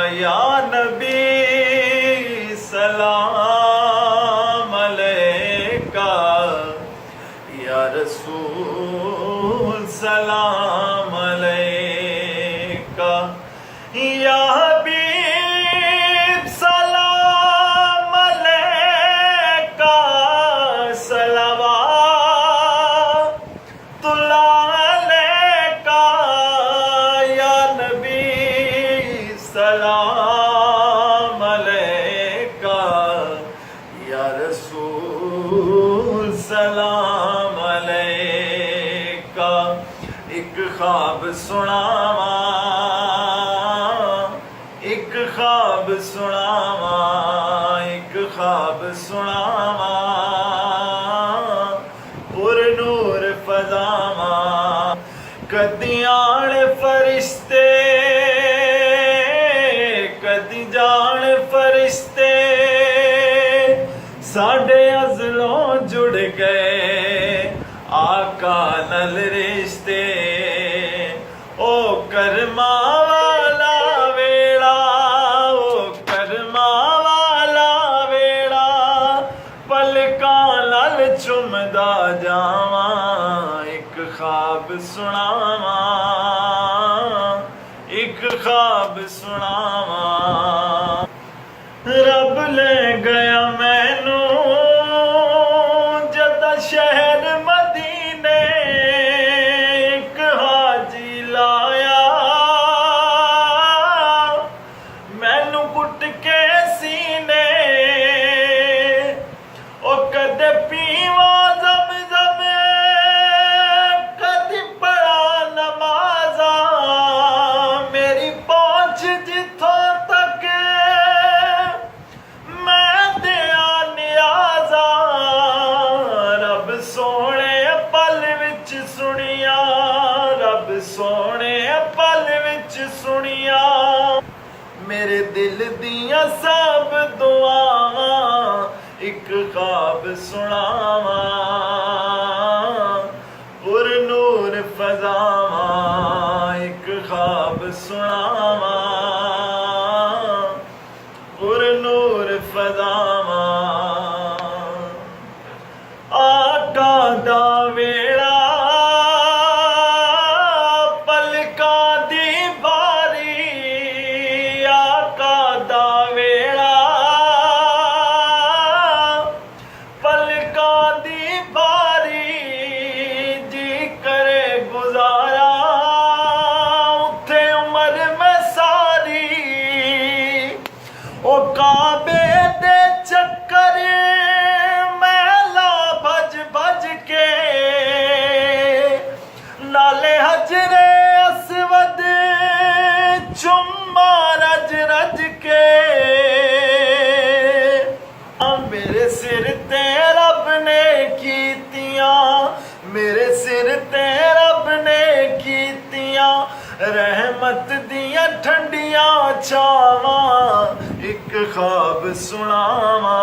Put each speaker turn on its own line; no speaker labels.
या नबी सलाम अलैका, या रसूल सलाम अलैका, या हबीब सलाम अलैका, सलवातुल्लाह अलैका, या नबी सलाम अलैका, या रसूल सलाम अलैका। एक ख्वाब सुनावा, एक ख्वाब सुनावा, एक ख्वाब सुनावा, पुर नूर फजावा। कदी आण फरिश्ते, कदी जान फरिश्ते, साडे अज़लों जुड़ गए आका नल रिश्ते। ओ करमा वाला वेड़ा, ओ करमा वाला वेड़ा, पलकां नाल चुमदा जावां। एक ख्वाब सुनावा, एक ख्वाब सुनावा। रब ले गया मैनू जदा शहर मदीने, एक हाजी लाया मैनू कुट के सीने। ओ कदे पीवा ज़म-ज़म, कदी पढ़ा नमाज़ा, मेरी पहुंच जिथों तक मैं दिया नियाज़ा। रब सोने पल विच सुनिया, रब सोने पल विच सुनिया, मेरे दिल दियां सब दुआवां। एक ख्वाब सुनावा, पुर नूर फजावा। एक ख्वाब सुनावा, पुर नूर फजावा। आका दा वेड़ा पलकां दी बारी, आका दा वेड़ा पलकां दी बारी। जी करे गुजारा उथे उमर में सारी। ओ काबे दे चक्कर महला भज भज के, नाले हजरे अस्वद चुम्मा रज रज के। मेरे सिर ते रब ने कीतियां, मेरे सिर ते रब ने कीतियां, रहमत दियां ठंडियां छावां। एक ख्वाब सुनावा,